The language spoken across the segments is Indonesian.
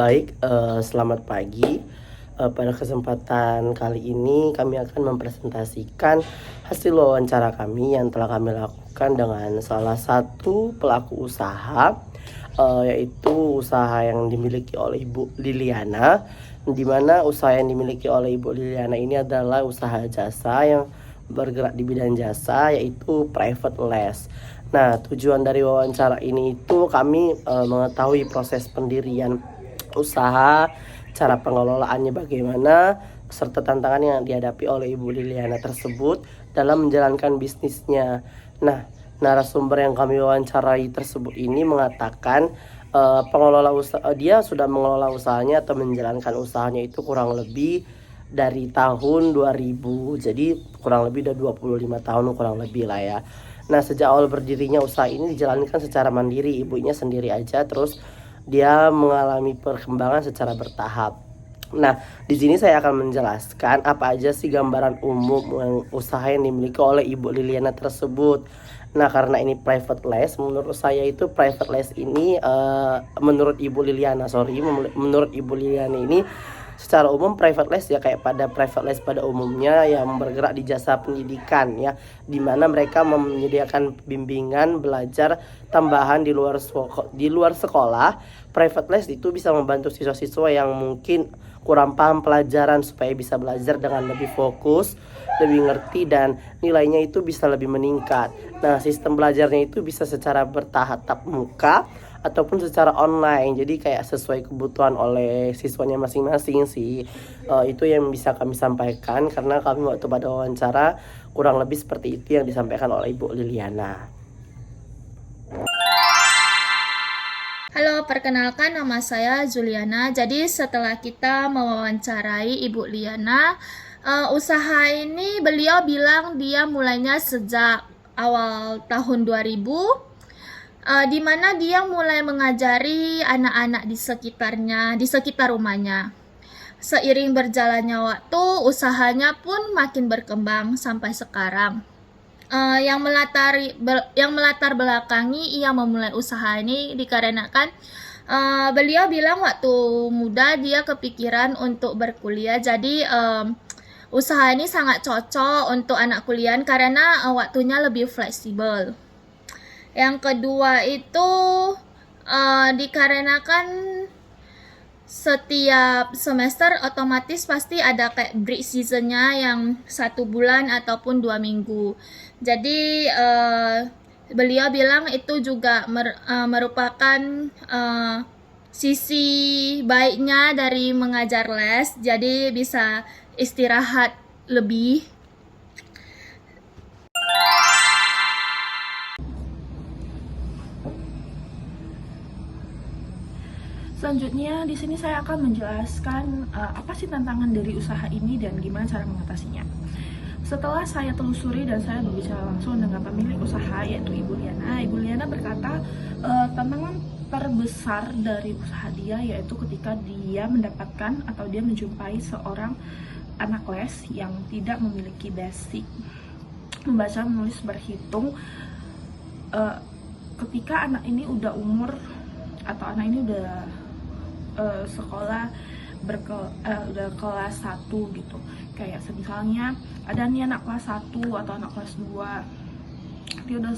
Baik, selamat pagi. Pada kesempatan kali ini kami akan mempresentasikan hasil wawancara kami yang telah kami lakukan dengan salah satu pelaku usaha, yaitu usaha yang dimiliki oleh Ibu Liliana, di mana usaha yang dimiliki oleh Ibu Liliana ini adalah usaha jasa yang bergerak di bidang jasa, yaitu private les. Nah, tujuan dari wawancara ini itu kami mengetahui proses pendirian usaha, cara pengelolaannya bagaimana, serta tantangan yang dihadapi oleh Ibu Liliana tersebut dalam menjalankan bisnisnya. Nah, narasumber yang kami wawancarai tersebut ini mengatakan dia sudah mengelola usahanya atau menjalankan usahanya itu kurang lebih dari tahun 2000. Jadi kurang lebih udah 25 tahun kurang lebih lah ya. Nah, sejak awal berdirinya usaha ini dijalankan secara mandiri, ibunya sendiri aja, terus dia mengalami perkembangan secara bertahap. Nah, di sini saya akan menjelaskan apa aja sih gambaran umum usaha yang dimiliki oleh Ibu Liliana tersebut. Nah, karena ini private les, menurut saya itu private les ini menurut Ibu Liliana, menurut Ibu Liliana ini secara umum private les ya kayak pada private les pada umumnya yang bergerak di jasa pendidikan ya, di mana mereka menyediakan bimbingan belajar tambahan di luar sekolah. Private les itu bisa membantu siswa-siswa yang mungkin kurang paham pelajaran supaya bisa belajar dengan lebih fokus, lebih ngerti, dan nilainya itu bisa lebih meningkat. Nah, sistem belajarnya itu bisa secara bertahap tatap muka ataupun secara online, jadi kayak sesuai kebutuhan oleh siswanya masing-masing sih. Itu yang bisa kami sampaikan karena kami waktu pada wawancara kurang lebih seperti itu yang disampaikan oleh Ibu Liliana. Halo, perkenalkan nama saya Juliana. Jadi setelah kita mewawancarai Ibu Liana, usaha ini beliau bilang dia mulainya sejak awal tahun 2000, di mana dia mulai mengajari anak-anak di sekitarnya, di sekitar rumahnya. Seiring berjalannya waktu, usahanya pun makin berkembang sampai sekarang. Yang melatar belakangi ia memulai usaha ini dikarenakan beliau bilang waktu muda dia kepikiran untuk berkuliah, jadi usaha ini sangat cocok untuk anak kuliah karena waktunya lebih fleksibel. Yang kedua itu dikarenakan setiap semester otomatis pasti ada kayak break seasonnya yang 1 bulan ataupun 2 minggu. Jadi beliau bilang itu juga merupakan sisi baiknya dari mengajar les, jadi bisa istirahat lebih. Selanjutnya di sini saya akan menjelaskan apa sih tantangan dari usaha ini dan gimana cara mengatasinya. Setelah saya telusuri dan saya berbicara langsung dengan pemilik usaha yaitu Ibu Liana, Ibu Liana berkata tantangan terbesar dari usaha dia yaitu ketika dia mendapatkan atau dia menjumpai seorang anak les yang tidak memiliki basic membaca, menulis, berhitung. Ketika anak ini udah umur atau anak ini udah sekolah udah kelas 1 gitu, kayak misalnya ada nih anak kelas 1 atau anak kelas 2, dia udah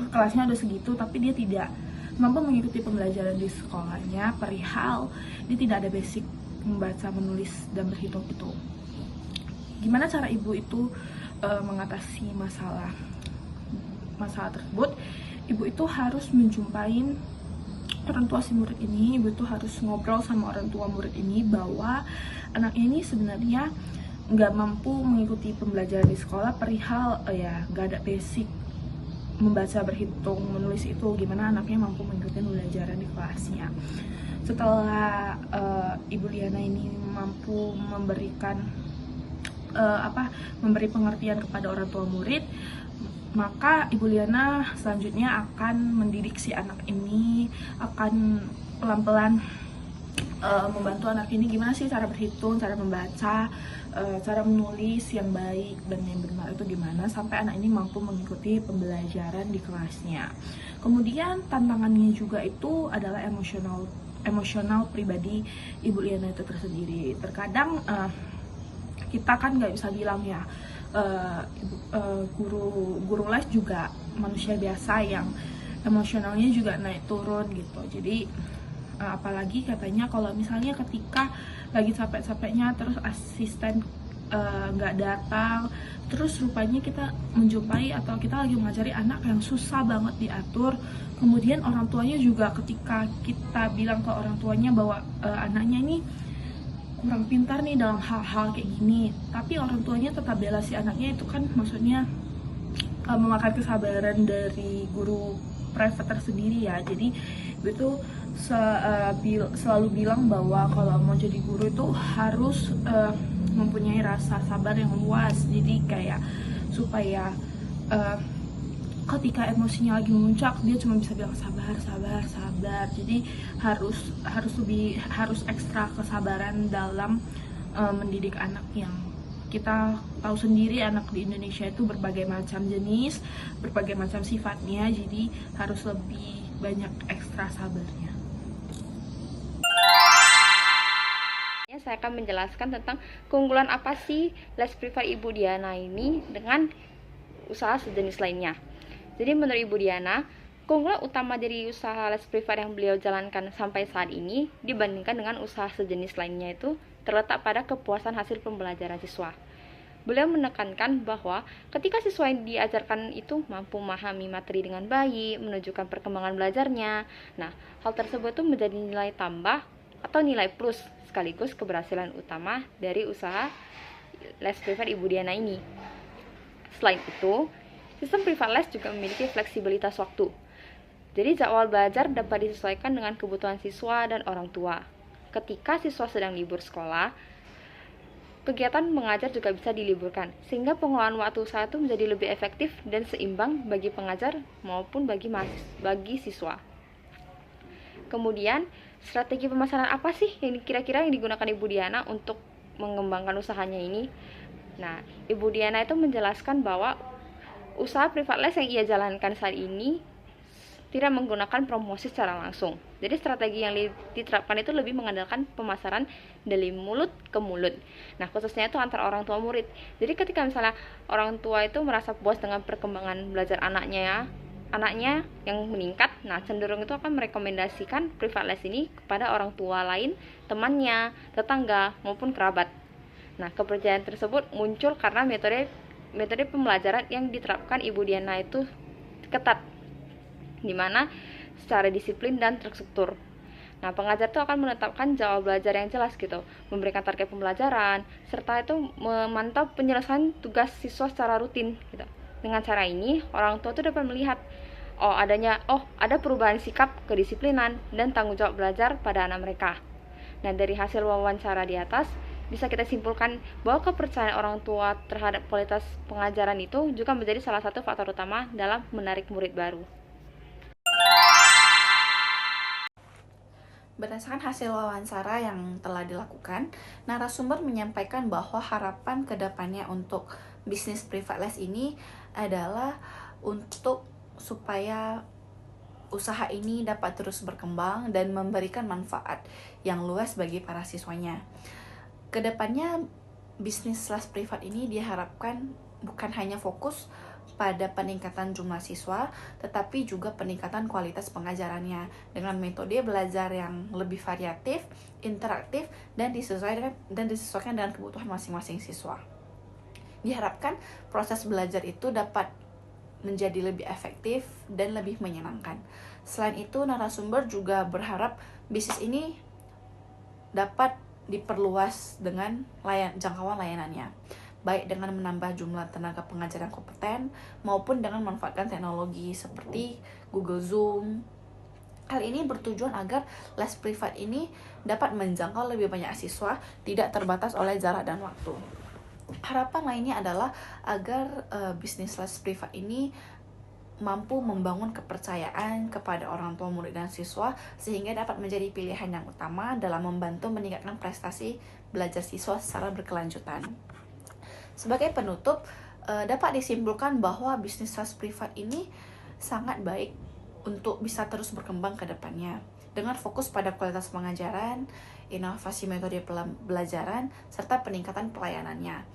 kelasnya udah segitu tapi dia tidak mampu mengikuti pembelajaran di sekolahnya perihal dia tidak ada basic membaca, menulis, dan berhitung itu. Gimana cara ibu itu mengatasi masalah tersebut? Ibu itu harus menjumpai orang tua si murid ini. Ibu tuh harus ngobrol sama orang tua murid ini bahwa anak ini sebenarnya nggak mampu mengikuti pembelajaran di sekolah perihal nggak ada basic membaca, berhitung, menulis itu. Gimana anaknya mampu mengikuti pembelajaran di kelasnya. Setelah Ibu Liana ini mampu memberi pengertian kepada orang tua murid, maka Ibu Liana selanjutnya akan mendidik si anak ini, akan pelan-pelan membantu anak ini gimana sih cara berhitung, cara membaca, cara menulis yang baik dan yang benar itu gimana, sampai anak ini mampu mengikuti pembelajaran di kelasnya. Kemudian tantangannya juga itu adalah emosional emosional pribadi Ibu Liana itu tersendiri. Terkadang kita kan nggak bisa bilang ya, guru les juga manusia biasa yang emosionalnya juga naik turun gitu. Jadi apalagi katanya kalau misalnya ketika lagi capek-capeknya terus asisten nggak datang, terus rupanya kita menjumpai atau kita lagi mengajari anak yang susah banget diatur, kemudian orang tuanya juga ketika kita bilang ke orang tuanya bahwa anaknya ini kurang pintar nih dalam hal-hal kayak gini, tapi orang tuanya tetap bela si anaknya, itu kan maksudnya memakan kesabaran dari guru private tersendiri ya. Jadi itu selalu bilang bahwa kalau mau jadi guru itu harus mempunyai rasa sabar yang luas. Jadi kayak supaya ketika emosinya lagi memuncak dia cuma bisa bilang sabar. Jadi harus ekstra kesabaran dalam mendidik anak. Yang kita tahu sendiri anak di Indonesia itu berbagai macam jenis, berbagai macam sifatnya, jadi harus lebih banyak ekstra sabarnya. Saya akan menjelaskan tentang keunggulan apa sih les privat Ibu Diana ini dengan usaha sejenis lainnya. Jadi menurut Ibu Diana, keunggulan utama dari usaha les privat yang beliau jalankan sampai saat ini dibandingkan dengan usaha sejenis lainnya itu terletak pada kepuasan hasil pembelajaran siswa. Beliau menekankan bahwa ketika siswa yang diajarkan itu mampu memahami materi dengan baik, menunjukkan perkembangan belajarnya, nah hal tersebut itu menjadi nilai tambah atau nilai plus sekaligus keberhasilan utama dari usaha les privat Ibu Diana ini. Selain itu, sistem privat les juga memiliki fleksibilitas waktu. Jadi jadwal belajar dapat disesuaikan dengan kebutuhan siswa dan orang tua. Ketika siswa sedang libur sekolah, kegiatan mengajar juga bisa diliburkan, sehingga pengelolaan waktu usaha itu menjadi lebih efektif dan seimbang bagi pengajar maupun bagi siswa. Kemudian, strategi pemasaran apa sih yang kira-kira yang digunakan Ibu Diana untuk mengembangkan usahanya ini? Nah, Ibu Diana itu menjelaskan bahwa usaha privat les yang ia jalankan saat ini tidak menggunakan promosi secara langsung. Jadi strategi yang diterapkan itu lebih mengandalkan pemasaran dari mulut ke mulut. Nah, khususnya itu antara orang tua murid. Jadi ketika misalnya orang tua itu merasa puas dengan perkembangan belajar anaknya yang meningkat, nah cenderung itu akan merekomendasikan privat les ini kepada orang tua lain, temannya, tetangga, maupun kerabat. Nah, kepercayaan tersebut muncul karena metode pembelajaran yang diterapkan Ibu Diana itu ketat, di mana secara disiplin dan terstruktur. Nah, pengajar itu akan menetapkan jadwal belajar yang jelas gitu, memberikan target pembelajaran, serta itu memantau penyelesaian tugas siswa secara rutin gitu. Dengan cara ini, orang tua itu dapat melihat ada perubahan sikap, kedisiplinan, dan tanggung jawab belajar pada anak mereka. Nah, dari hasil wawancara di atas, bisa kita simpulkan bahwa kepercayaan orang tua terhadap kualitas pengajaran itu juga menjadi salah satu faktor utama dalam menarik murid baru. Berdasarkan hasil wawancara yang telah dilakukan, narasumber menyampaikan bahwa harapan kedepannya untuk bisnis privat les ini adalah untuk supaya usaha ini dapat terus berkembang dan memberikan manfaat yang luas bagi para siswanya. Kedepannya, bisnis les privat ini diharapkan bukan hanya fokus pada peningkatan jumlah siswa, tetapi juga peningkatan kualitas pengajarannya dengan metode belajar yang lebih variatif, interaktif, dan disesuaikan dengan kebutuhan masing-masing siswa. Diharapkan proses belajar itu dapat menjadi lebih efektif dan lebih menyenangkan. Selain itu, narasumber juga berharap bisnis ini dapat diperluas dengan jangkauan layanannya, baik dengan menambah jumlah tenaga pengajar yang kompeten maupun dengan memanfaatkan teknologi seperti Google Zoom. Hal ini bertujuan agar les privat ini dapat menjangkau lebih banyak siswa, tidak terbatas oleh jarak dan waktu. Harapan lainnya adalah agar bisnis les privat ini mampu membangun kepercayaan kepada orang tua murid dan siswa sehingga dapat menjadi pilihan yang utama dalam membantu meningkatkan prestasi belajar siswa secara berkelanjutan. Sebagai penutup, dapat disimpulkan bahwa bisnis les privat ini sangat baik untuk bisa terus berkembang ke depannya dengan fokus pada kualitas pengajaran, inovasi metode pembelajaran, serta peningkatan pelayanannya.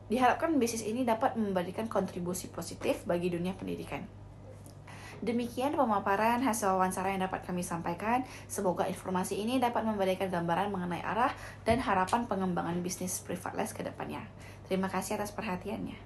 Diharapkan bisnis ini dapat memberikan kontribusi positif bagi dunia pendidikan. Demikian pemaparan hasil wawancara yang dapat kami sampaikan. Semoga informasi ini dapat memberikan gambaran mengenai arah dan harapan pengembangan bisnis private les ke depannya. Terima kasih atas perhatiannya.